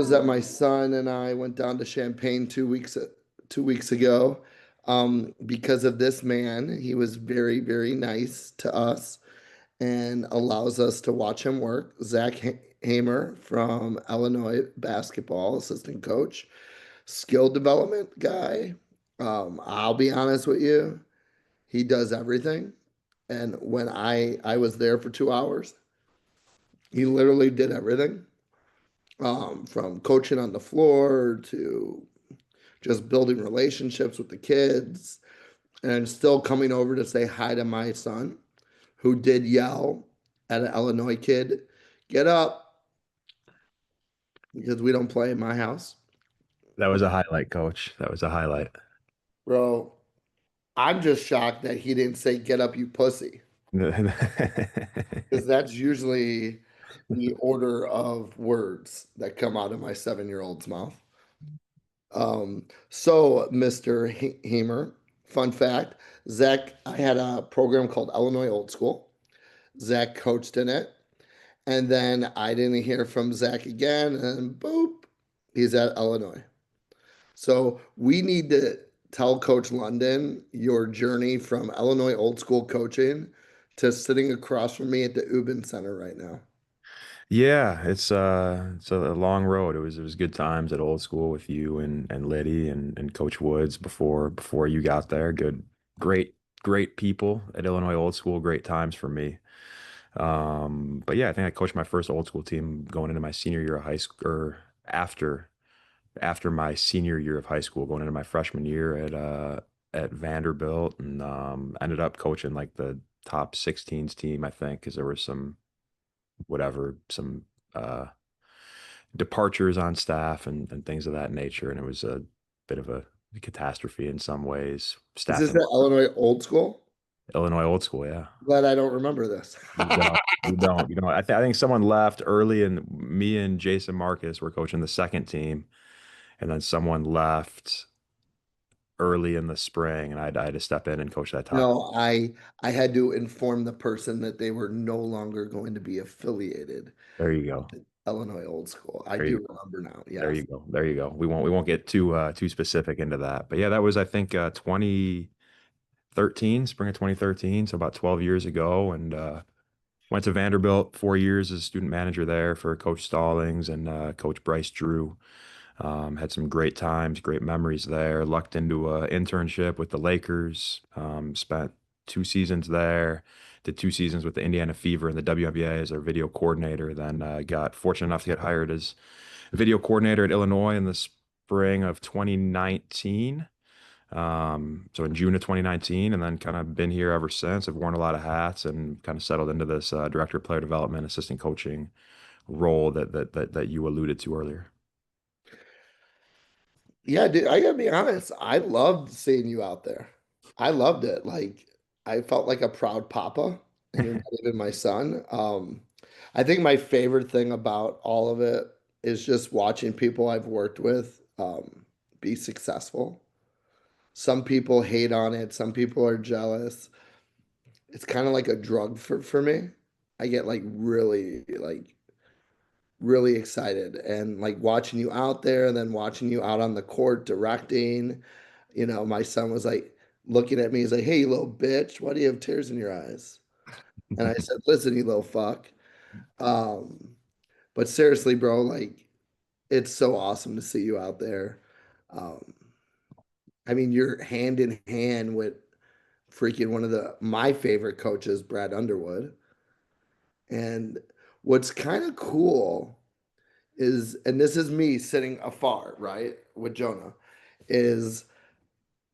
knows that my son and I went down to Champagne 2 weeks ago. Because of this man, he was very, very nice to us and allows us to watch him work. Hamer from Illinois basketball assistant coach, skill development guy. I'll be honest with you, he does everything. And when I was there for 2 hours, he literally did everything, from coaching on the floor to just building relationships with the kids and still coming over to say hi to my son, who did yell at an Illinois kid, get up, because we don't play in my house. That was a highlight, coach. That was a highlight. Bro, I'm just shocked that he didn't say, get up, you pussy, because that's usually the order of words that come out of my 7-year-old's mouth. So, Mr. Hamer, fun fact, Zach, I had a program called Illinois Old School. Zach coached in it. And then I didn't hear from Zach again, and boop, he's at Illinois. So we need to tell Coach London your journey from Illinois old school coaching to sitting across from me at the Ubin Center right now. Yeah, it's a long road. It was good times at old school with you and Liddy and Coach Woods before you got there. Great people at Illinois old school. Great times for me. But yeah, I think I coached my first old school team going into my senior year of high school, or after my senior year of high school, going into my freshman year at Vanderbilt, and ended up coaching like the top 16s team, I think, because there was some uh departures on staff and things of that nature, and it was a bit of a catastrophe in some ways, Is this staffing. at Illinois old school? Illinois old school, yeah. Glad I don't remember this. You don't. I think someone left early, and me and Jason Marcus were coaching the second team, and then someone left early in the spring, and I had to step in and coach that top. No, I had to inform the person that they were no longer going to be affiliated There you go. with Illinois old school. I There you do remember now. there you Yes. go. There you go. We won't get too specific into that. But yeah, that was, I think, 2013, spring of 2013, so about 12 years ago, and went to Vanderbilt 4 years as student manager there for Coach Stallings and Coach Bryce Drew. Had some great times, great memories there. Lucked into an internship with the Lakers. Spent 2 seasons there. Did 2 seasons with the Indiana Fever in the WNBA as their video coordinator. Then got fortunate enough to get hired as video coordinator at Illinois in the spring of 2019. So in June of 2019, and then kind of been here ever since. I've worn a lot of hats and kind of settled into this director of player development, assistant coaching role that you alluded to earlier. Yeah, dude, I gotta be honest. I loved seeing you out there. I loved it. Like, I felt like a proud papa, and you're not even my son. I think my favorite thing about all of it is just watching people I've worked with be successful. Some people hate on it, some people are jealous. It's kind of like a drug for me. I get really excited and like watching you out there and then watching you out on the court directing. My son was like looking at me, he's like, hey, you little bitch, why do you have tears in your eyes? And I said, listen, you little fuck. um but seriously, bro, like, it's so awesome to see you out there. um I mean, you're hand in hand with freaking one of my favorite coaches, Brad Underwood. And what's kind of cool is, and this is me sitting afar, right, with Jonah, is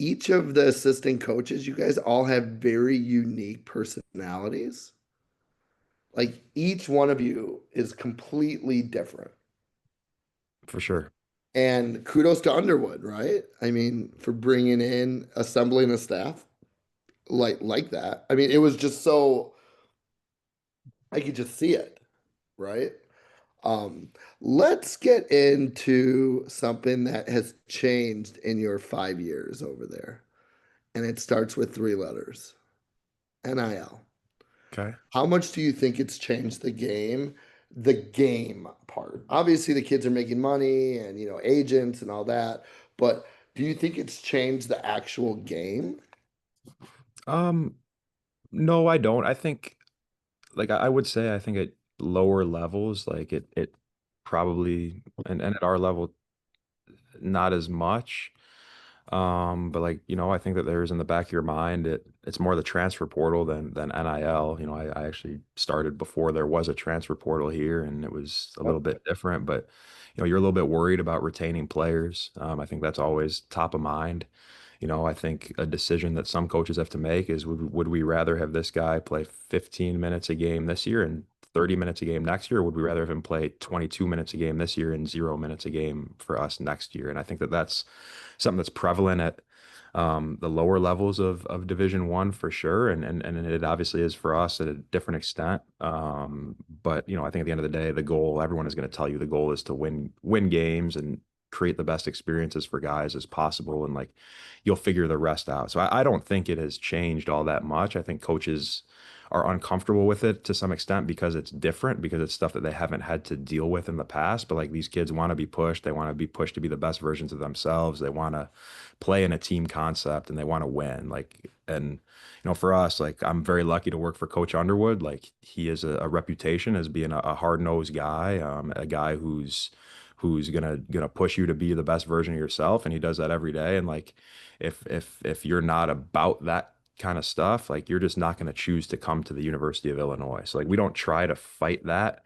each of the assistant coaches, you guys all have very unique personalities. Like, each one of you is completely different. For sure. And kudos to Underwood, right? I mean, for bringing in, assembling a staff like that. I mean, it was just so, I could just see it, right? Um, let's get into something that has changed in your 5 years over there. And it starts with 3 letters: NIL. Okay. How much do you think it's changed the game the game part. Obviously, the kids are making money and, agents and all that, but do you think it's changed the actual game? Um, no, I don't. I think like I would say I think at lower levels, like it probably and at our level not as much. But like, I think that there's in the back of your mind, it's more the transfer portal than NIL. I actually started before there was a transfer portal here and it was a little Yep. bit different, but you're a little bit worried about retaining players. I think that's always top of mind. I think a decision that some coaches have to make is would we rather have this guy play 15 minutes a game this year and 30 minutes a game next year, or would we rather have him play 22 minutes a game this year and 0 minutes a game for us next year? And I think that that's something that's prevalent at the lower levels of Division One for sure, and it obviously is for us at a different extent. But I think at the end of the day, the goal everyone is going to tell you the goal is to win games and create the best experiences for guys as possible, and like you'll figure the rest out. So I don't think it has changed all that much. I think coaches are uncomfortable with it to some extent because it's different, because it's stuff that they haven't had to deal with in the past. But like these kids want to be pushed. They want to be pushed to be the best versions of themselves. They want to play in a team concept and they want to win. And for us, like I'm very lucky to work for Coach Underwood. Like he has a reputation as being a hard-nosed guy, a guy who's gonna push you to be the best version of yourself, and he does that every day. And like if you're not about that kind of stuff, like you're just not going to choose to come to the University of Illinois. So like we don't try to fight that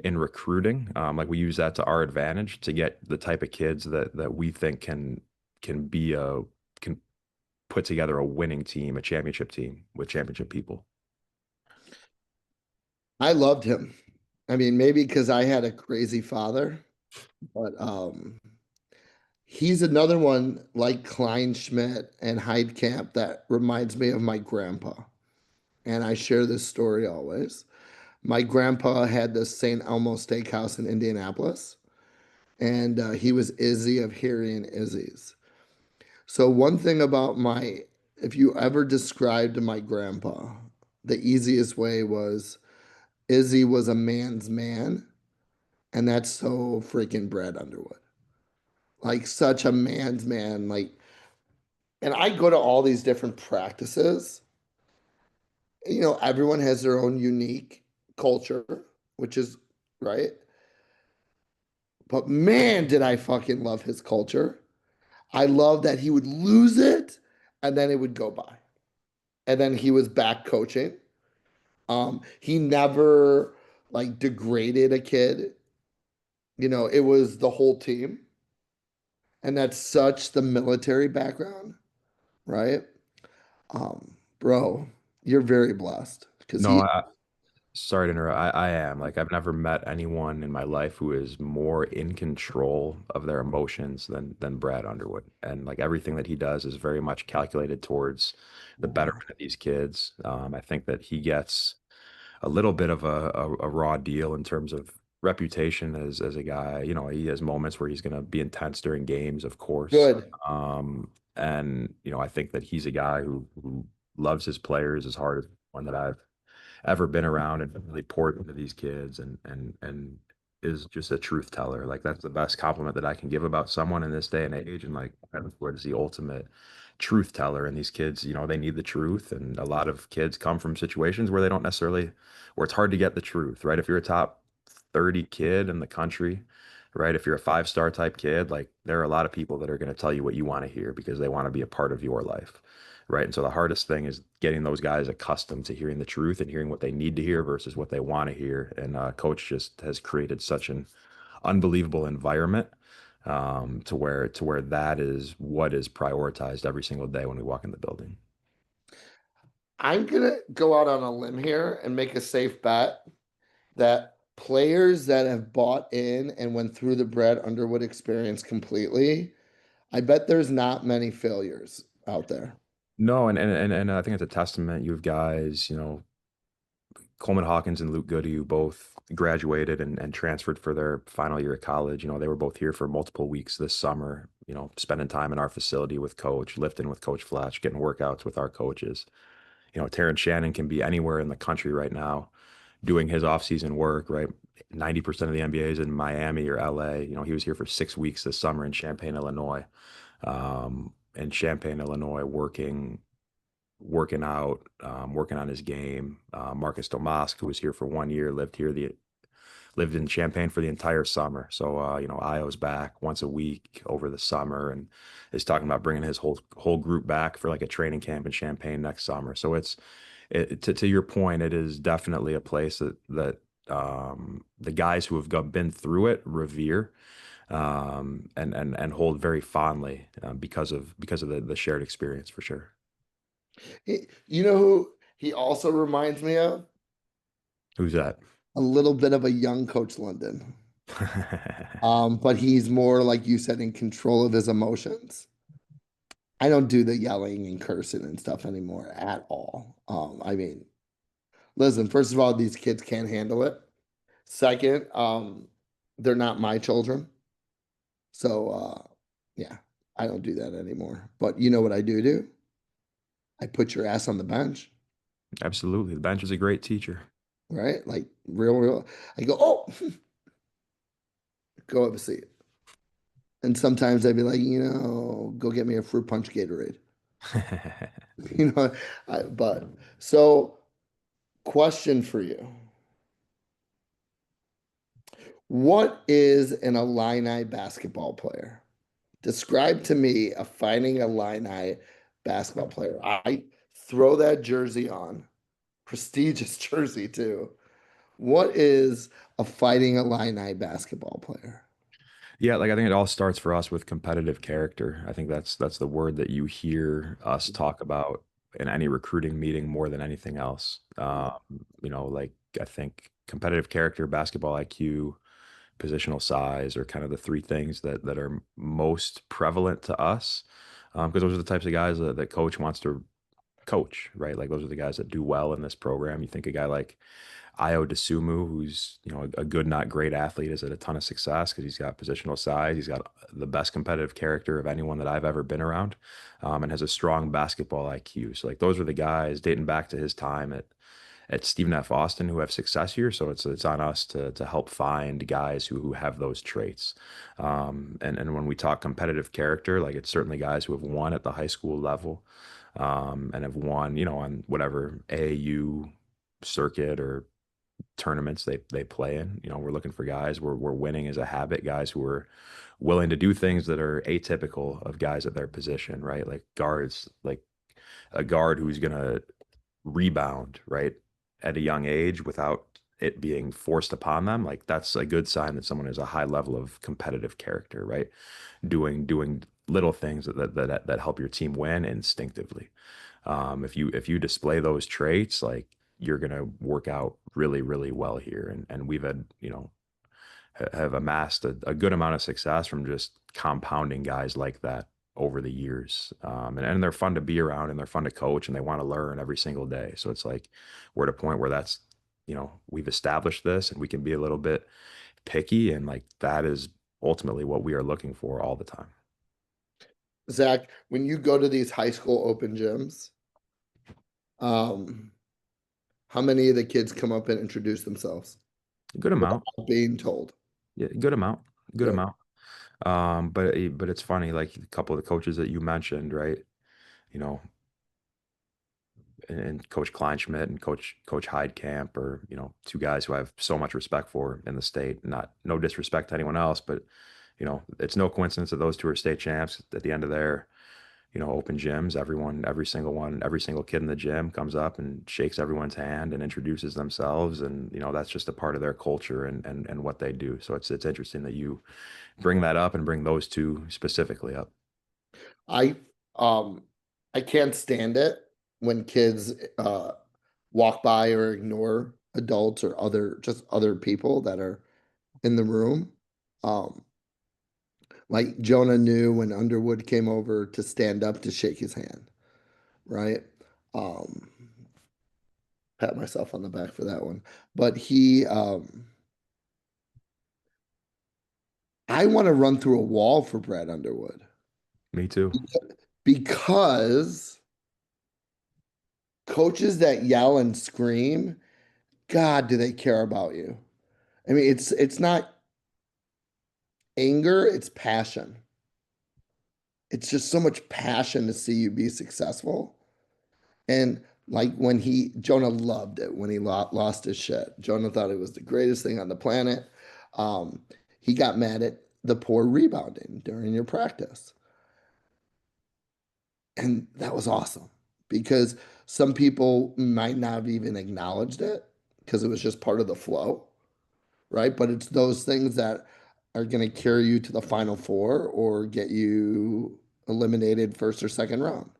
in recruiting. Like we use that to our advantage to get the type of kids that we think can be a can put together a winning team, a championship team with championship people. I loved him. I mean, maybe because I had a crazy father, but he's another one like Klein Schmidt and Heidkamp that reminds me of my grandpa. And I share this story always. My grandpa had this St. Elmo Steakhouse in Indianapolis, and he was Izzy of Harry and Izzy's. So, one thing about if you ever described my grandpa, the easiest way was Izzy was a man's man, and that's so freaking Brad Underwood. Like, such a man's man. Like, and I go to all these different practices. Everyone has their own unique culture, which is right. But man, did I fucking love his culture. I love that he would lose it and then it would go by. And then he was back coaching. He never like degraded a kid. It was the whole team. And that's such the military background, right? Bro, you're very blessed because No, he sorry to interrupt. I am like I've never met anyone in my life who is more in control of their emotions than Brad Underwood. And like everything that he does is very much calculated towards the betterment of these kids. I think that he gets a little bit of a raw deal in terms of reputation as a guy. He has moments where he's going to be intense during games, of course. good. And I think that he's a guy who loves his players as hard as one that I've ever been around, and really poured into these kids and is just a truth teller. Like that's the best compliment that I can give about someone in this day and age. And like Edward is the ultimate truth teller. And these kids, they need the truth. And a lot of kids come from situations where they don't necessarily, where it's hard to get the truth, right? If you're a top 30 kid in the country, right? If you're a five-star type kid, like there are a lot of people that are going to tell you what you want to hear because they want to be a part of your life. Right. And so the hardest thing is getting those guys accustomed to hearing the truth and hearing what they need to hear versus what they want to hear. And coach just has created such an unbelievable environment to where that is what is prioritized every single day when we walk in the building. I'm gonna go out on a limb here and make a safe bet that players that have bought in and went through the Brad Underwood experience completely, I bet there's not many failures out there. No, and I think it's a testament. You have guys, Coleman Hawkins and Luke Goody, who both graduated and transferred for their final year of college. They were both here for multiple weeks this summer, spending time in our facility with coach, lifting with Coach Fletch, getting workouts with our coaches. Terrence Shannon can be anywhere in the country right now, doing his off-season work, right? 90% of the NBA is in Miami or LA. You know, he was here for 6 weeks this summer in Champaign, Illinois. In Champaign, Illinois, working out, working on his game. Marcus Domask, who was here for 1 year, lived in Champaign for the entire summer. So you know, Io's back once a week over the summer, and is talking about bringing his whole group back for like a training camp in Champaign next summer. So to your point, it is definitely a place that the guys who have been through it revere, and hold very fondly, because of the shared experience for sure. You know who he also reminds me of? Who's that? A little bit of a young Coach London. But he's more, like you said, in control of his emotions. I don't do the yelling and cursing and stuff anymore at all. I mean, listen, first of all, these kids can't handle it. Second, they're not my children. So yeah, I don't do that anymore. But you know what I do do? I put your ass on the bench, Absolutely, the bench is a great teacher. right? Like real. I go, oh, go have a seat. And sometimes I'd be like, go get me a fruit punch Gatorade. You know, but so question for you. What is an Illini basketball player? Describe to me a Fighting Illini basketball player. I throw that jersey on, prestigious jersey too. What is a Fighting Illini basketball player? Yeah, like I think it all starts for us with competitive character. I think that's the word that you hear us talk about in any recruiting meeting more than anything else. You know, like I think competitive character, basketball IQ, positional size are kind of the three things that are most prevalent to us, because those are the types of guys that coach wants to coach, right? Like those are the guys that do well in this program. You think a guy like Io DeSumo, who's a good, not great athlete, has had a ton of success because he's got positional size. He's got the best competitive character of anyone that I've ever been around, and has a strong basketball IQ. So like those are the guys dating back to his time at Stephen F. Austin who have success here. So it's on us to help find guys who have those traits. And when we talk competitive character, like it's certainly guys who have won at the high school level, and have won, on whatever AAU circuit or tournaments they play in. We're looking for guys we're winning as a habit, guys who are willing to do things that are atypical of guys at their position, right? Like guards, like a guard who's gonna rebound, right, at a young age without it being forced upon them. Like that's a good sign that someone has a high level of competitive character, right? Doing little things that help your team win instinctively. If you display those traits, like you're gonna work out really, really well here. And we've had, have amassed a good amount of success from just compounding guys like that over the years. And they're fun to be around, and they're fun to coach, and they want to learn every single day. So it's like we're at a point where we've established this, and we can be a little bit picky, and like that is ultimately what we are looking for all the time. Zach, when you go to these high school open gyms, um, how many of the kids come up and introduce themselves Good amount. without being told? Yeah, good amount. Good Good. amount. But it's funny, like a couple of the coaches that you mentioned, right? You know, and Coach Kleinschmidt and Coach Heidkamp are, two guys who I have so much respect for in the state. Not no disrespect to anyone else, but it's no coincidence that those two are state champs. At the end of their, open gyms, every single one, every single kid in the gym comes up and shakes everyone's hand and introduces themselves, and that's just a part of their culture and what they do. So it's interesting that you bring that up and bring those two specifically up. I um I can't stand it when kids walk by or ignore adults or other people that are in the room. Um like Jonah knew when Underwood came over to stand up to shake his hand, right? Um Pat myself on the back for that one. But I want to run through a wall for Brad Underwood Me too. because coaches that yell and scream God, do they care about you? I mean, it's not anger, it's passion. It's just so much passion to see you be successful. And like when Jonah loved it when he lost his shit. Jonah thought it was the greatest thing on the planet. Um, he got mad at the poor rebounding during your practice. And that was awesome because some people might not have even acknowledged it because it was just part of the flow, right? But it's those things that are going to carry you to the final four or get you eliminated first or second round,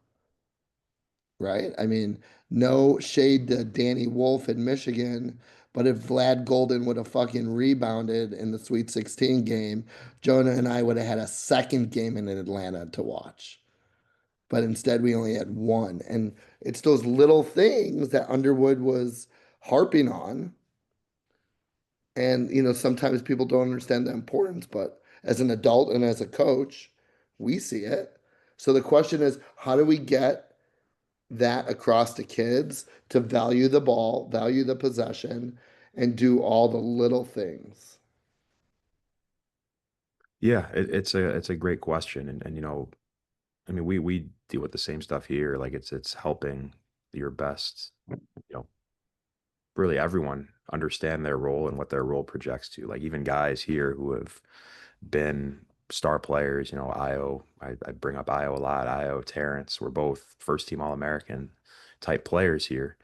right? I mean, no shade to Danny Wolf in Michigan, but if Vlad Golden would have fucking rebounded in the Sweet 16 game, Jonah and I would have had a second game in Atlanta to watch. But instead, we only had one. And it's those little things that Underwood was harping on. And, sometimes people don't understand the importance, but as an adult and as a coach, we see it. So the question is, how do we get that across to kids to value the ball, value the possession, and do all the little things? Yeah, it's a great question, and I mean, we deal with the same stuff here. Like it's helping your best, really everyone understand their role and what their role projects to. Like even guys here who have been star players, I bring up Io a lot. Io, Terrence, we're both first team All-American type players here.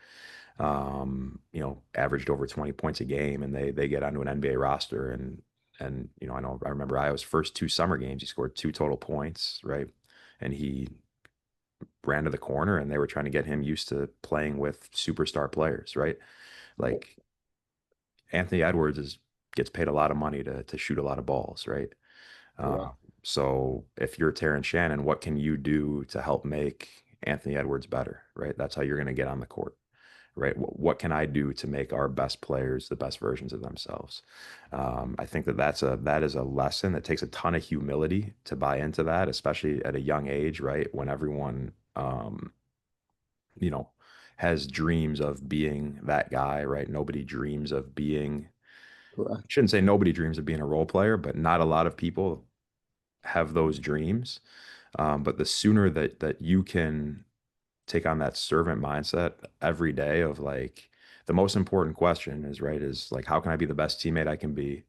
Averaged over 20 points a game, and they get onto an NBA roster, and I remember Io's first two summer games, he scored two total points, right? And he ran to the corner, and they were trying to get him used to playing with superstar players, right? Like Anthony Edwards gets paid a lot of money to shoot a lot of balls, right? Correct. Um, so if you're Terrence Shannon, what can you do to help make Anthony Edwards better, right? That's how you're going to get on the court, right? What can I do to make our best players the best versions of themselves? I think that is a lesson that takes a ton of humility to buy into that, especially at a young age, right? When everyone, you know, has dreams of being that guy, right? Nobody dreams of being, Correct. shouldn't say nobody dreams of being a role player, but not a lot of people have those dreams. But the sooner that you can take on that servant mindset every day of like the most important question is right is like how can I be the best teammate I can be,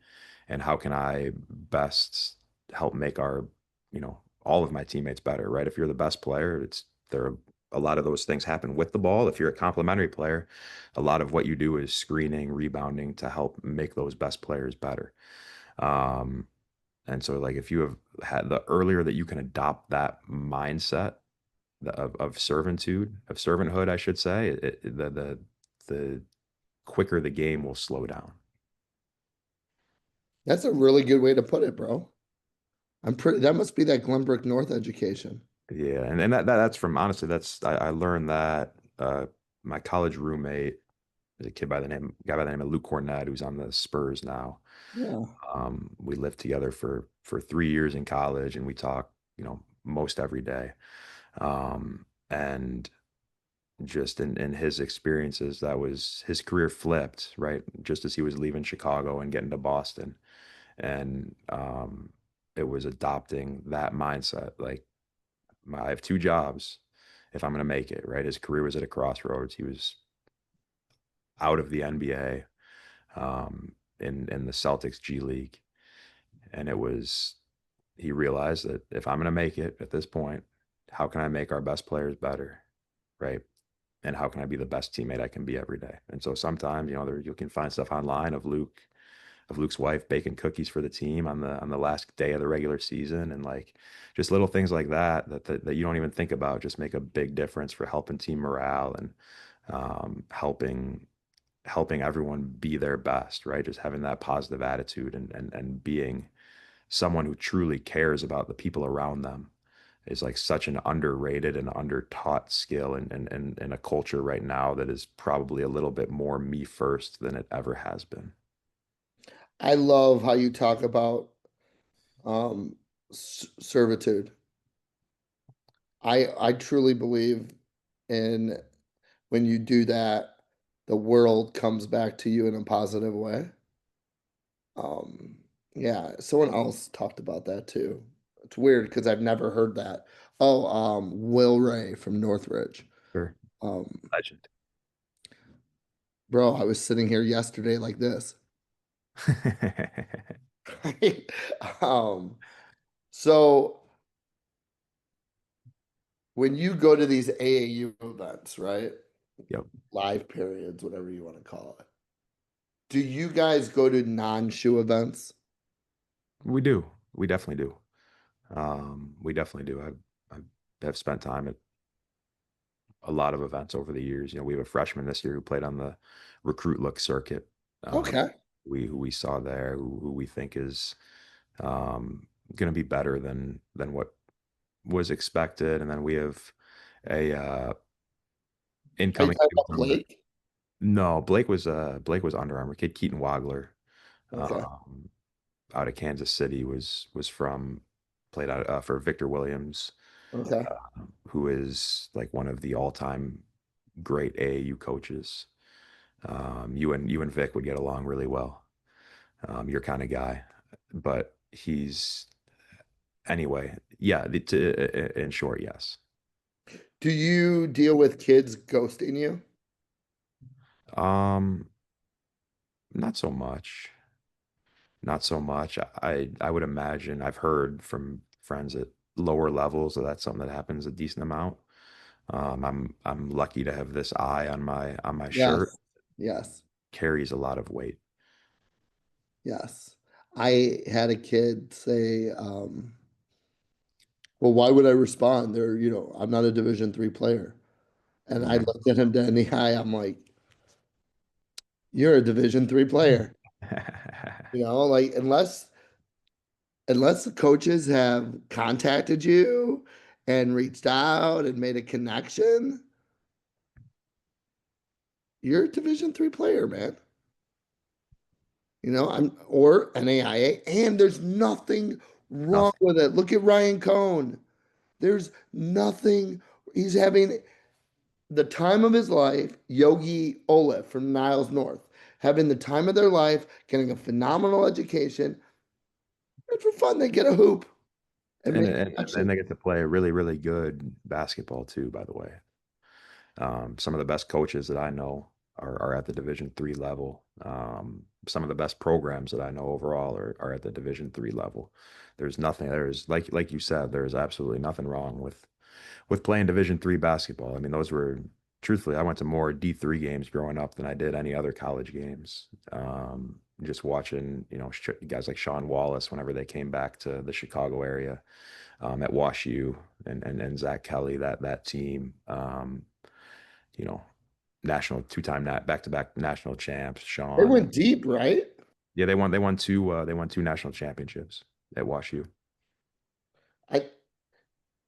and how can I best help make our all of my teammates better, right? If you're the best player, it's there are a lot of those things happen with the ball. If you're a complementary player, a lot of what you do is screening, rebounding to help make those best players better. um, and so like if you have had the earlier that you can adopt that mindset of servitude, of servanthood, I should say, the quicker the game will slow down. That's a really good way to put it, bro. That must be that Glenbrook North education. Yeah, and that's from honestly, I learned that my college roommate is a guy by the name of Luke Cornett, who's on the Spurs now. Yeah. We lived together for 3 years in college, and we talk, most every day. And just in his experiences, that was his career flipped, right? Just as he was leaving Chicago and getting to Boston. And it was adopting that mindset. Like, I have two jobs if I'm going to make it, right? His career was at a crossroads. He was out of the NBA, in the Celtics G League. And he realized that if I'm going to make it at this point, how can I make our best players better? Right. And how can I be the best teammate I can be every day? And so sometimes, you can find stuff online of Luke's wife baking cookies for the team on the last day of the regular season, and like just little things like that you don't even think about just make a big difference for helping team morale and helping everyone be their best, right? Just having that positive attitude and being someone who truly cares about the people around them is like such an underrated and under-taught skill in a culture right now that is probably a little bit more me first than it ever has been. I love how you talk about um, servitude. I truly believe in when you do that, the world comes back to you in a positive way. Um, yeah, someone else talked about that too. It's weird because I've never heard that. Oh, Will Ray from Northridge. Sure. Um, Legend. bro, I was sitting here yesterday like this. Um, so when you go to these AAU events, right? Yep. Live periods, whatever you want to call it. Do you guys go to non-shoe events? We do. We definitely do. We definitely do. I have spent time at a lot of events over the years. You know, we have a freshman this year who played on the recruit look circuit. Um, Okay. who we saw there, who we think is going to be better than what was expected. And then we have a Are you incoming talking about newcomer. Blake? No, Blake was Under Armour kid. Keaton Wagler, Okay. um, out of Kansas City, was from played out for Victor Williams, Okay. who is like one of the all time great AAU coaches. You and Vic would get along really well. Your kind of guy, but he's anyway. Yeah, in short, yes. Do you deal with kids ghosting you? Um, Not so much. Not so much. I would imagine I've heard from friends at lower levels that that's something that happens a decent amount. I'm lucky to have this eye on my shirt. Yes. Yes. Carries a lot of weight. Yes. I had a kid say, well, why would I respond? I'm not a Division III player. And I Right. looked at him dead in the eye. I'm like, you're a Division III player. Like unless the coaches have contacted you and reached out and made a connection, you're a Division III player, man. I'm or an AIA, and there's nothing wrong Nothing. with it. Look at Ryan Cohn. There's nothing. He's having the time of his life. Yogi Olaf from Niles North having the time of their life, getting a phenomenal education. And for fun, they get a hoop and make And then connections. they get to play really, really good basketball too, by the way. Some of the best coaches that I know are at the Division III level. Some of the best programs that I know overall are at the Division III level. There's like you said, there's absolutely nothing wrong with playing Division III basketball. I mean, those were truthfully, I went to more D3 games growing up than I did any other college games. Just watching, guys like Sean Wallace whenever they came back to the Chicago area, at Wash U, and Zach Kelly, that team. You know, national two-time back-to-back national champs, They Sean. went deep, right? Yeah, they won two national championships at Wash U. I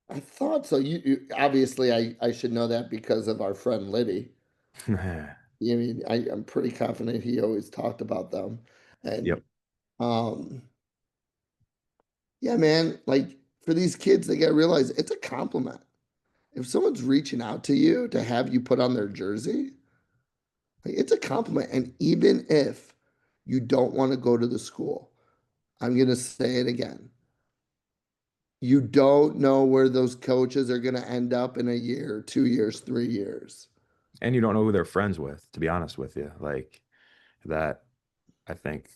I thought so. You obviously I should know that because of our friend Liddy. I mean, I'm pretty confident he always talked about them. And Yep. um, yeah, man, like for these kids, they gotta realize it's a compliment. If someone's reaching out to you to have you put on their jersey, like, it's a compliment. And even if you don't want to go to the school, I'm gonna say it again. You don't know where those coaches are gonna end up in a year, 2 years, 3 years. And you don't know who they're friends with, to be honest with you. Like that, I think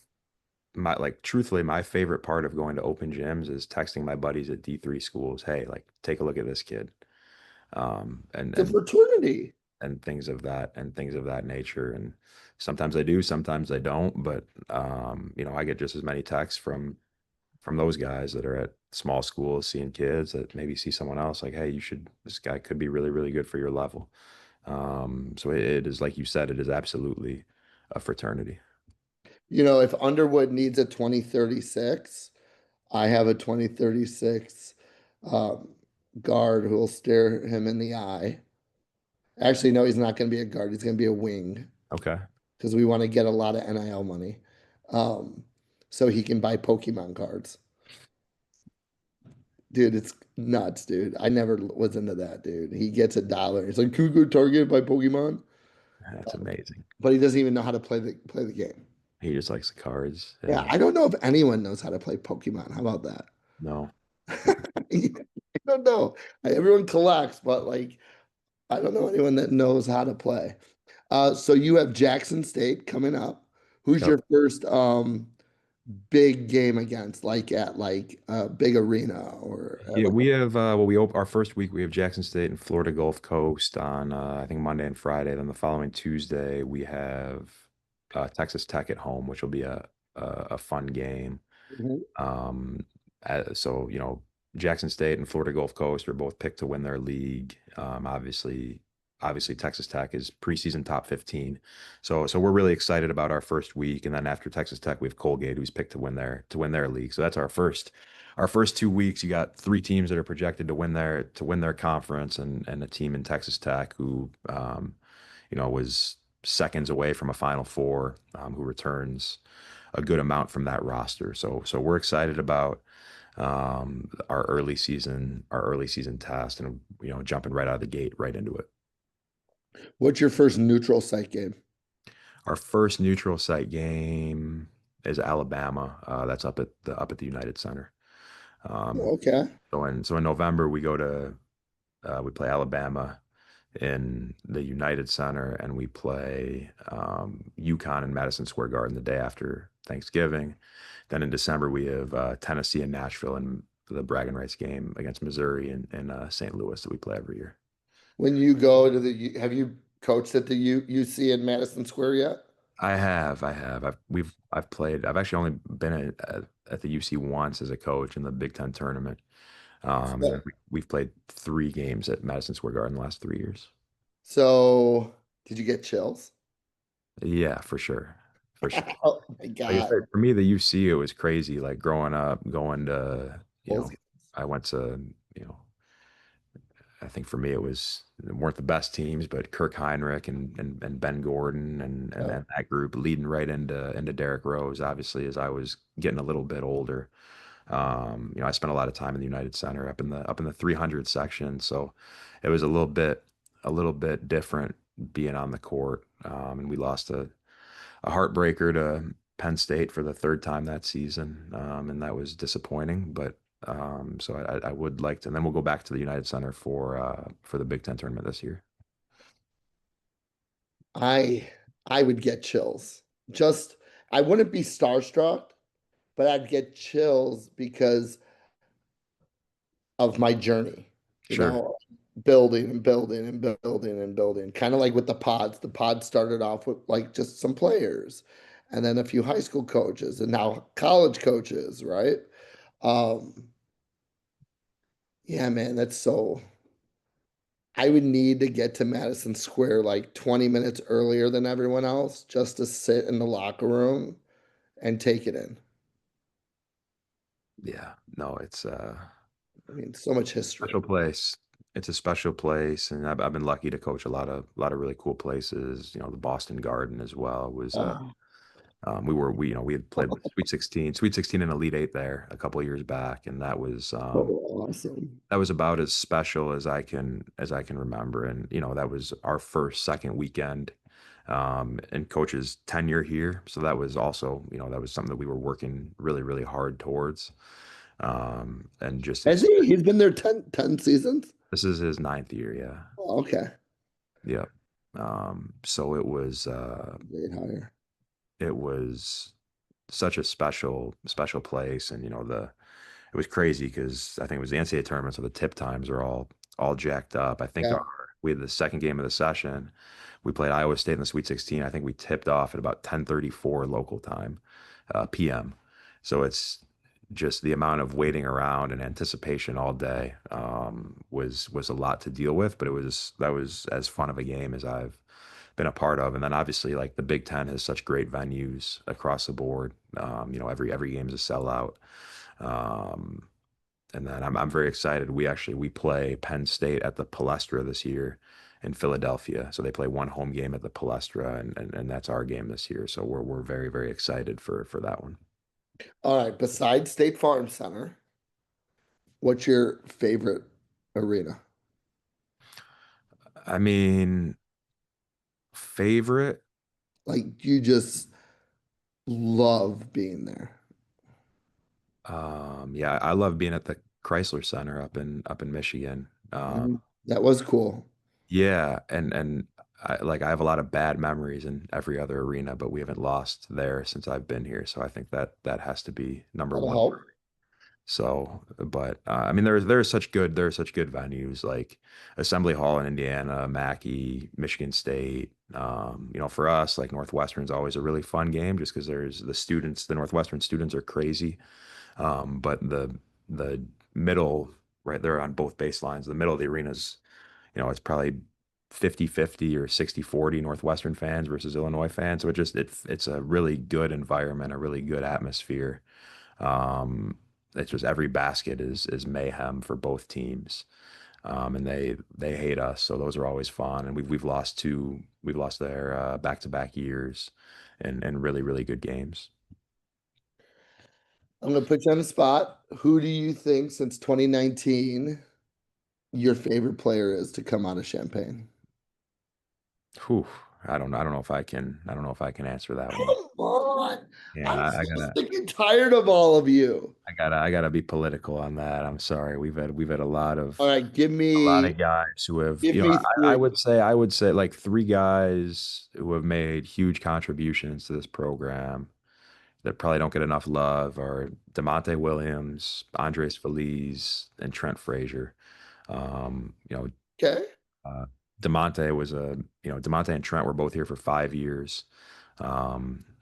truthfully, my favorite part of going to open gyms is texting my buddies at D3 schools, hey, like take a look at this kid. Um, and It's a and fraternity. and things of that nature. And sometimes I do, sometimes I don't. But I get just as many texts from those guys that are at small schools seeing kids that maybe see someone else like, hey, this guy could be really, really good for your level. So it is like you said, it is absolutely a fraternity. If Underwood needs a 2036, I have a 2036 um, guard who will stare him in the eye. Actually, no, he's not going to be a guard. He's going to be a wing Okay. because we want to get a lot of NIL money. Um, so he can buy Pokemon cards. Dude, it's nuts, dude. I never was into that, dude. He gets $1. He's like, can we go to Target and buy Pokemon? That's amazing. but he doesn't even know how to play the game. He just likes the cards. Yeah, Yeah. I don't know if anyone knows how to play Pokemon. How about that? No. I don't know. Everyone collects, but like I don't know anyone that knows how to play. So you have Jackson State coming up. Who's Yep. your first big game against, like at like a big arena or at Yeah, like we have well we op our first week we have Jackson State and Florida Gulf Coast on I think Monday and Friday. Then the following Tuesday we have Texas Tech at home, which will be a fun game. Mhm. Um, so Jackson State and Florida Gulf Coast are both picked to win their league. Obviously Texas Tech is preseason top 15. So we're really excited about our first week. And then after Texas Tech, we have Colgate, who's picked to win their league. So that's our first 2 weeks. You got three teams that are projected to win their conference, and a team in Texas Tech who was seconds away from a Final Four, who returns a good amount from that roster. So we're excited about our early season test, and jumping right out of the gate right into it. What's your first neutral site game? Our first neutral site game is Alabama. That's up at the United Center. Um, Okay. so in November we play Alabama in the United Center, and we play UConn in Madison Square Garden the day after Thanksgiving. Then in December we have Tennessee and Nashville in the bragging rights game against Missouri and St. Louis that we play every year. When you go to have you coached at the UC in Madison Square yet? I have. I've actually only been at the UC once as a coach in the Big Ten tournament. And then So, we've played three games at Madison Square Garden the last 3 years. so did you get chills? Yeah, for sure. For sure. Oh my Like I God. said, for me, the UC, it was crazy. Like growing up, going to, Bulls. I went to, I think for me, they weren't the best teams, but Kirk Heinrich and Ben Gordon and that group leading right into Derrick Rose, obviously, as I was getting a little bit older. I spent a lot of time in the United Center up in the 300 section, so it was a little bit different being on the court. And we lost a heartbreaker to Penn State for the third time that season, and that was disappointing. But so I would like to, and then we'll go back to the United Center for the Big Ten tournament this year. I I would get chills. Just I wouldn't be starstruck, but I'd get chills because of my journey, you Sure. know, building and building and building and building. Kind of like with the pods. The pod started off with like just some players and then a few high school coaches and now college coaches, right? Um, yeah, man, that's so I would need to get to Madison Square like 20 minutes earlier than everyone else just to sit in the locker room and take it in. Yeah. No, it's I mean, so much history. special place. It's a special place, and I've been lucky to coach a lot of really cool places. The Boston Garden as well was Oh, we had played Sweet 16 and Elite Eight there a couple of years back, and that was so awesome. about as special as I can remember. And that was our first second weekend and coach's tenure here, so that was also that was something that we were working really really hard towards, and just Has he? He's been there 10 seasons? this is his ninth year. Yeah. Oh, okay. Yeah. So Great hire. it was such a special place, and it was crazy because I think it was the NCAA tournament, so the tip times are all jacked up. I think Yeah. we had the second game of the session. We played Iowa State in the Sweet 16. I think we tipped off at about 10:34 local time, PM. So it's just the amount of waiting around and anticipation all day, was a lot to deal with, but that was as fun of a game as I've been a part of. And then obviously like the Big Ten has such great venues across the board. Every game is a sellout. Um, and then I'm very excited. We play Penn State at the Palestra this year in Philadelphia. So they play one home game at the Palestra, and that's our game this year. So we're very very excited for that one. All right. Besides State Farm Center, what's your favorite arena? I mean, Favorite? Like you just love being there. Yeah, I love being at the Chrysler Center up in Michigan. That was cool. Yeah, and I have a lot of bad memories in every other arena, but we haven't lost there since I've been here, so I think that that has to be number That'll one. help. So, but I mean, there are such good venues like Assembly Hall in Indiana, Mackey, Michigan State. You know, for us, like Northwestern's always a really fun game just because there's the students, the Northwestern students are crazy. But the middle, right there on both baselines, the middle of the arena's, you know, it's probably 50-50 or 60-40 Northwestern fans versus Illinois fans. So it's a really good environment, a really good atmosphere. Um, it's just every basket is mayhem for both teams. And they hate us, so those are always fun. And we've lost their back-to-back years and really good games. I'm gonna put you on the spot. Who do you think since 2019 your favorite player is to come out of Champaign? Whew, I don't know if I don't know if I can answer that one. Come on. Yeah, I'm I so gotta sick and tired of all of you. I gotta be political on that. I'm sorry. We've had All right, a lot of guys who have, give you know, me three. I would say like three guys who have made huge contributions to this program that probably don't get enough love are Demonte Williams, Andres Feliz, and Trent Frazier. You know, Okay. uh, Demonte was a, you know, Demonte and Trent were both here for 5 years.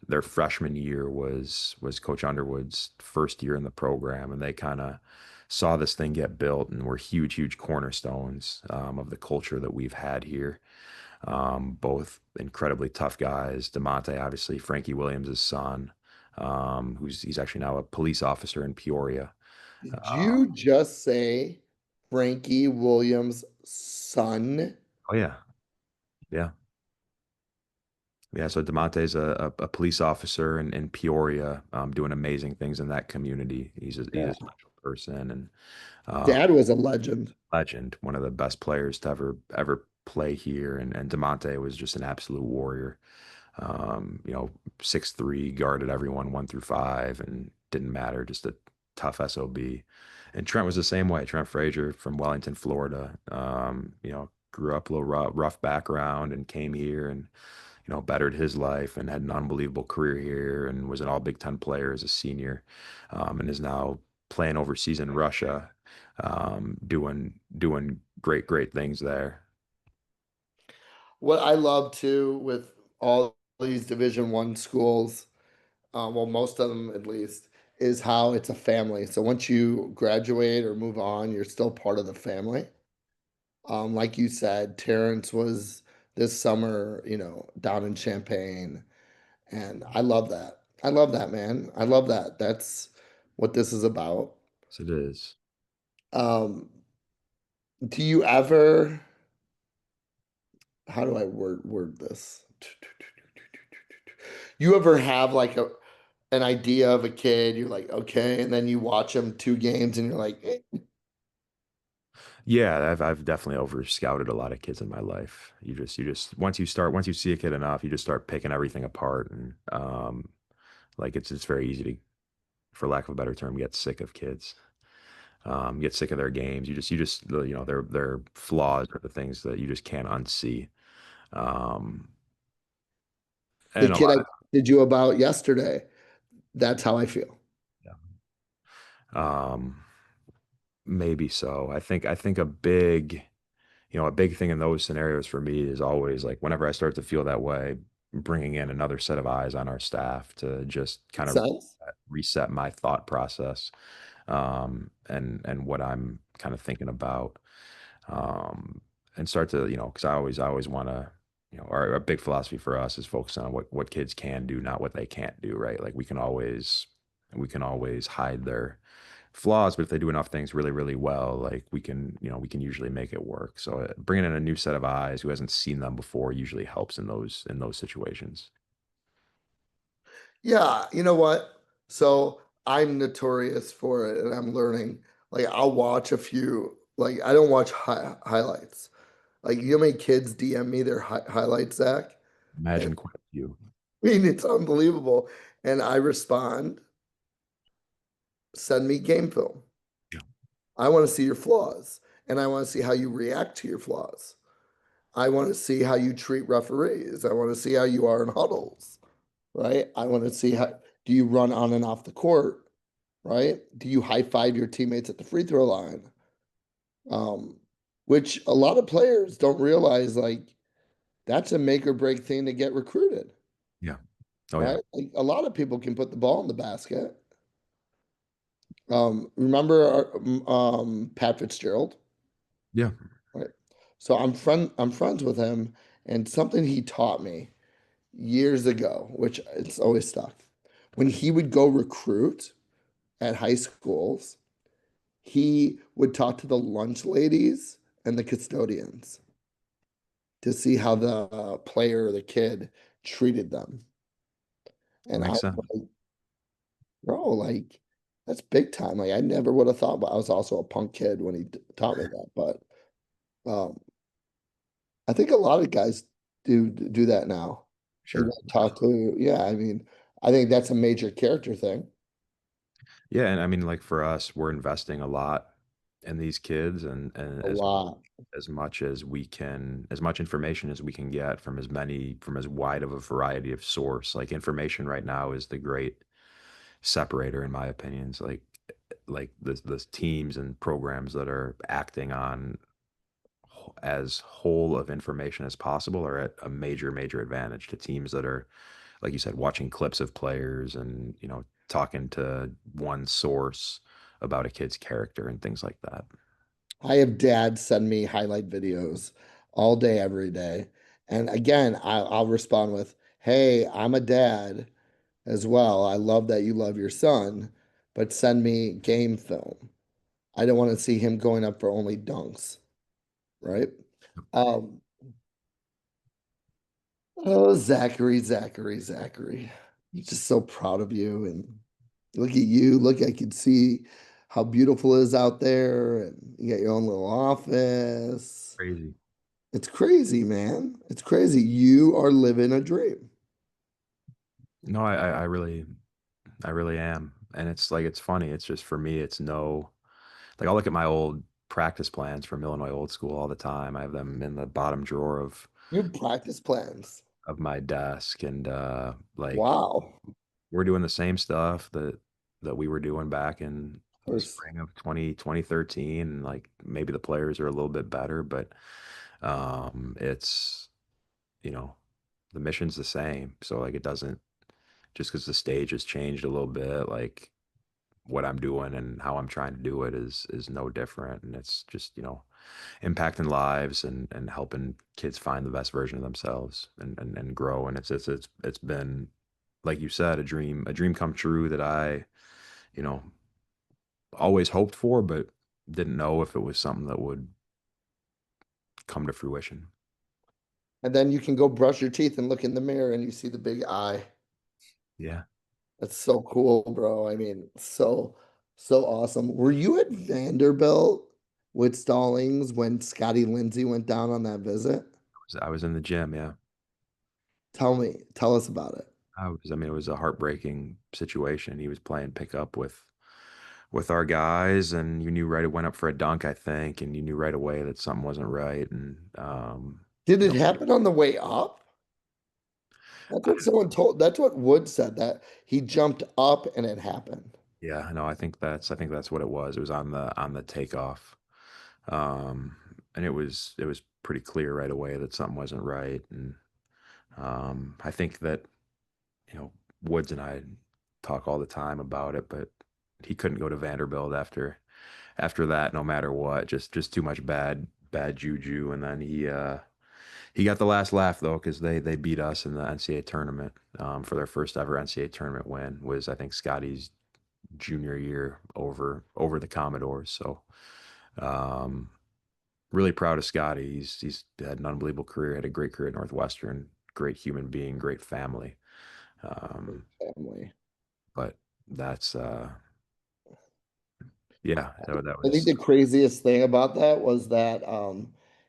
Their freshman year was Coach Underwood's first year in the program, and they kind of saw this thing get built and were huge cornerstones of the culture that we've had here. Both incredibly tough guys. Demonte, obviously, Frankie Williams' son, he's actually now a police officer in Peoria. Did Uh, you just say Frankie Williams' son? oh yeah, yeah. Yeah, so Demonte's a police officer in Peoria, doing amazing things in that community. He's Yeah. a special person and uh, Dad was a legend. legend, one of the best players to ever play here. And Demonte was just an absolute warrior. You know, 6'3", guarded everyone 1 through 5, and didn't matter, just a tough SOB. And Trent was the same way. Trent Frazier from Wellington, Florida. You know, grew up a little rough background and came here and you know, bettered his life and had an unbelievable career here and was an all Big Ten player as a senior, and is now playing overseas in Russia, doing great things there. What I love too with all these Division One schools, well, most of them at least, is how it's a family. So once you graduate or move on, you're still part of the family. Like you said, Terrence was this summer, down in Champaign, and I love that. I love that, man. I love that. That's what this is about. So it is. Um, do you ever, how do I word this? You ever have like an idea of a kid, you're like, okay, and then you watch them 2 games and you're like, Yeah, I've definitely over scouted a lot of kids in my life. You just once you see a kid enough, you just start picking everything apart and like it's very easy to, for lack of a better term, get sick of kids. Get sick of their games. You just you know their flaws are the things that you just can't unsee. Um, the and a kid I lot did you about yesterday. That's how I feel. of maybe so. I think a big you know a big thing in those scenarios for me is always like whenever I start to feel that way, bringing in another set of eyes on our staff to just kind Makes of sense. reset my thought process, and what I'm kind of thinking about. um, and start to, you know, because I always want to, you know, our big philosophy for us is focus on what kids can do, not what they can't do, right? Like we can always hide their flaws, but if they do enough things really well, like we can, you know, we can usually make it work. So bringing in a new set of eyes who hasn't seen them before usually helps in those situations. Yeah, you know what? So I'm notorious for it and I'm learning. Like I'll watch a few, I don't watch highlights. Like you know how many kids DM me their highlights, Zach? Imagine quite a few. I mean, it's unbelievable. And I respond, send me game film. Yeah. I want to see your flaws, and I want to see how you react to your flaws. I want to see how you treat referees. I want to see how you are in huddles, right? I want to see how do you run on and off the court, right? Do you high five your teammates at the free throw line? Um, which a lot of players don't realize, like that's a make or break thing to get recruited, Yeah. Oh yeah. right? Like a lot of people can put the ball in the basket. Remember Pat Fitzgerald, Yeah. right? So I'm friends with him, and something he taught me years ago, which it's always stuck. When he would go recruit at high schools, he would talk to the lunch ladies and the custodians to see how the player or the kid treated them. And I Makes was sense. like, bro, like that's big time. Like I never would have thought, but I was also a punk kid when he taught me that. But um, I think a lot of guys do that now. They Sure. don't talk to, yeah, I mean, I think that's a major character thing. Yeah, and I mean, like for us, we're investing a lot in these kids, and A lot. as much as we can, as much information as we can get from from as wide of a variety of source. Like information right now is the great separator, in my opinion. It's like the teams and programs that are acting on as whole of information as possible are at a major advantage to teams that are, like you said, watching clips of players and, talking to one source about a kid's character and things like that. I have dads send me highlight videos all day, every day. And again, I'll respond with, hey, I'm a dad as well. I love that you love your son, but send me game film. I don't want to see him going up for only dunks, right? Um, oh, Zachary. I'm just so proud of you. And look at you. Look, I can see how beautiful it is out there. And you got your own little office. Crazy. It's crazy, man. It's crazy. You are living a dream. No, I really am. And it's like, it's funny. It's just for me, it's no, like I'll look at my old practice plans from Illinois old school all the time. I have them in the bottom drawer Your practice plans. of my desk. And, like, Wow. we're doing the same stuff that we were doing back in Of the course. spring of 2013. And like maybe the players are a little bit better, but it's, you know, the mission's the same. So like it doesn't, just because the stage has changed a little bit, like what I'm doing and how I'm trying to do it is no different. And it's just, impacting lives and helping kids find the best version of themselves and grow. And it's been, like you said, a dream come true that I, you know, always hoped for, but didn't know if it was something that would come to fruition. And then you can go brush your teeth and look in the mirror and you see the big eye. Yeah. That's so cool, bro. I mean, so awesome. Were you at Vanderbilt with Stallings when Scotty Lindsay went down on that visit? I was in the gym. Yeah. Tell us about it. I mean, it was a heartbreaking situation. He was playing pickup with our guys, and you knew right it went up for a dunk, I think, and you knew right away that something wasn't right. And Did you it know, happen on the way up? That's what someone told. That's what Wood said, that he jumped up and it happened. yeah, no, I think that's what it was. It was on the takeoff, um, and it was pretty clear right away that something wasn't right. And I think that Woods and I talk all the time about it, but he couldn't go to Vanderbilt after that, no matter what. Just too much bad juju. And then he got the last laugh though, because they beat us in the NCAA tournament for their first ever NCAA tournament win. Was I think Scotty's junior year over the Commodores. So um, really proud of Scotty. He's had an unbelievable career. Had a great career at Northwestern. Great human being. Great family. Um, Family. but that's yeah, that I think was the craziest thing about that was that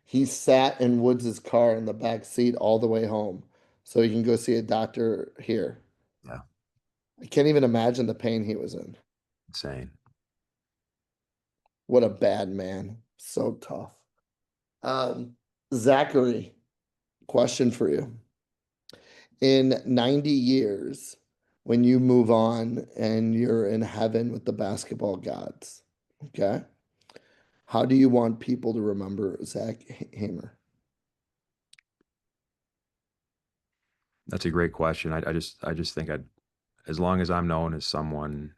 he sat in Woods's car in the back seat all the way home. so he can go see a doctor here. Yeah, I can't even imagine the pain he was in. insane. What a bad man. So tough. Um, Zachary, question for you. In 90 years, when you move on and you're in heaven with the basketball gods, okay? How do you want people to remember Zach Hamer? That's a great question. I just think as long as I'm known as someone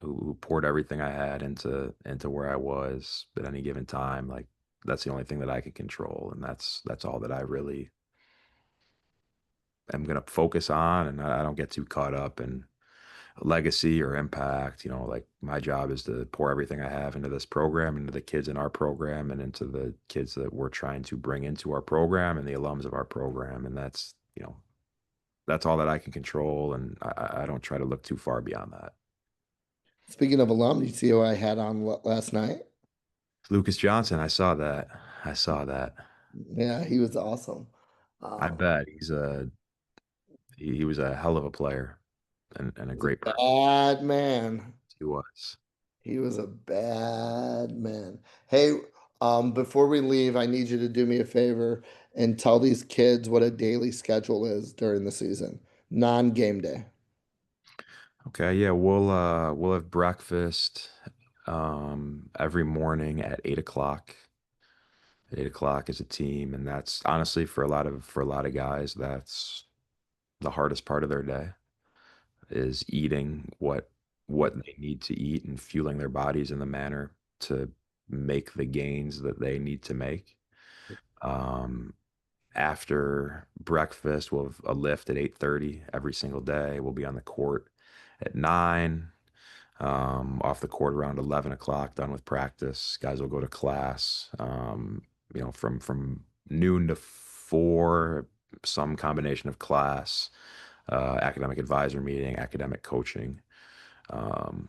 who poured everything I had into where I was at any given time, like that's the only thing that I can control, and that's all that I really am gonna focus on, and I don't get too caught up in legacy or impact. Like my job is to pour everything I have into this program, into the kids in our program, and into the kids that we're trying to bring into our program and the alums of our program, and that's all that I can control, and I don't try to look too far beyond that. Speaking of alum, you see who I had on last night? Lucas Johnson, I saw that. I saw that. Yeah, he was awesome. I Um, bet he was a hell of a player and a he was great a person. bad man. He was. He was a bad man. Hey, before we leave, I need you to do me a favor and tell these kids what a daily schedule is during the season, non-game day. Okay, yeah, we'll have breakfast every morning at 8 o'clock. At 8 o'clock as a team, and that's honestly for a lot of guys, that's the hardest part of their day is eating what they need to eat and fueling their bodies in the manner to make the gains that they need to make. Um, After breakfast, we'll have a lift at 8:30 every single day. We'll be on the court at 9, off the court around 11 o'clock, done with practice. Guys will go to class, from noon to 4, some combination of class, academic advisor meeting, academic coaching, um,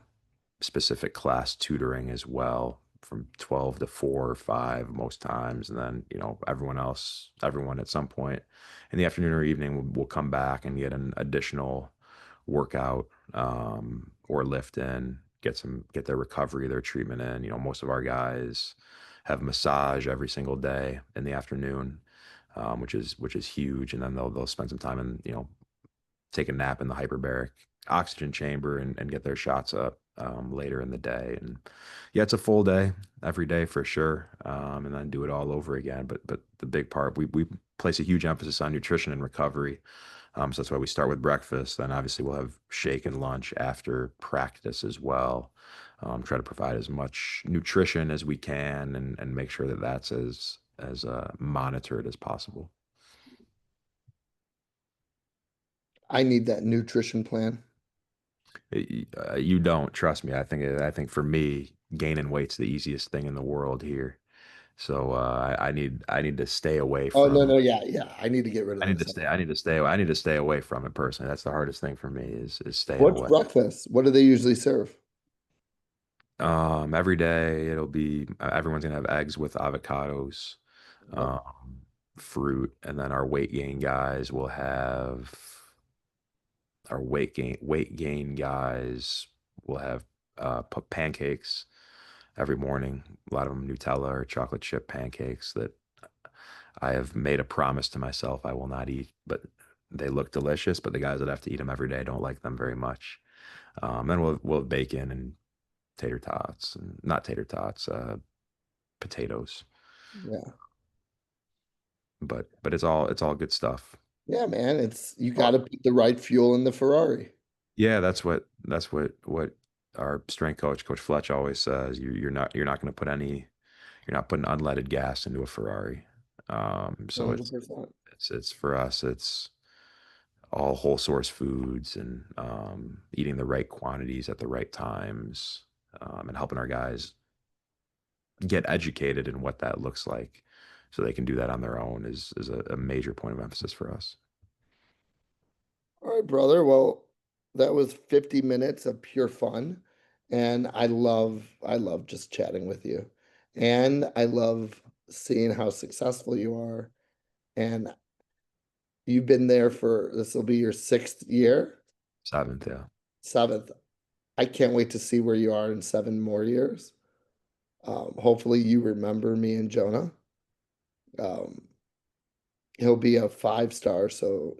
specific class tutoring as well from 12 to 4 or 5 most times. And then, everyone at some point in the afternoon or evening will come back and get an additional workout, or lift in, get their recovery, their treatment in. Most of our guys have massage every single day in the afternoon, which is huge. And then they'll spend some time and, take a nap in the hyperbaric oxygen chamber and get their shots up, later in the day. And yeah, it's a full day every day for sure. And then do it all over again. But the big part, we place a huge emphasis on nutrition and recovery. So that's why we start with breakfast. Then obviously we'll have shake and lunch after practice as well. Try to provide as much nutrition as we can and make sure that that's as monitored as possible. I need that nutrition plan. You don't trust me. I think for me, gaining weight's the easiest thing in the world here. So I need to stay away Oh, no, from. no, yeah, yeah. I need to get rid of I need to those stay. things. I need to stay. I need to stay away from it personally. That's the hardest thing for me is staying What's away. breakfast? What do they usually serve? Every day it'll be everyone's gonna have eggs with avocados, Yep. um, fruit, and then our weight gain guys will have pancakes every morning. A lot of them Nutella or chocolate chip pancakes that I have made a promise to myself I will not eat, but they look delicious. But the guys that have to eat them every day don't like them very much. Then we'll have bacon and tater tots, and not tater tots, potatoes. Yeah. But it's all good stuff. Yeah, man. You got to put the right fuel in the Ferrari. Yeah, that's what our strength coach, Coach Fletch, always says. You're not going to put any. You're not putting unleaded gas into a Ferrari. So it's 100%. it's it's for us. It's all whole source foods and, eating the right quantities at the right times, and helping our guys get educated in what that looks like, so they can do that on their own is a major point of emphasis for us. All right, brother. Well, that was 50 minutes of pure fun. And I love just chatting with you. And I love seeing how successful you are. And You've been there for, this will be your sixth year, Seventh, yeah. seventh. I can't wait to see where you are in 7 more years. Hopefully you remember me and Jonah. Um, he'll be a 5 star, so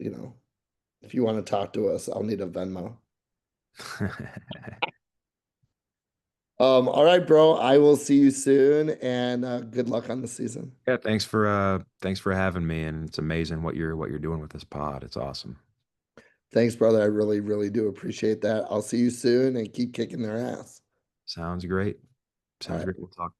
if you want to talk to us, I'll need a Venmo. All right, bro. I will see you soon, and good luck on the season. Yeah, thanks for having me, and it's amazing what you're doing with this pod. It's awesome. Thanks, brother. I really, really do appreciate that. I'll see you soon and keep kicking their ass. Sounds great. All Sounds right. great. We'll talk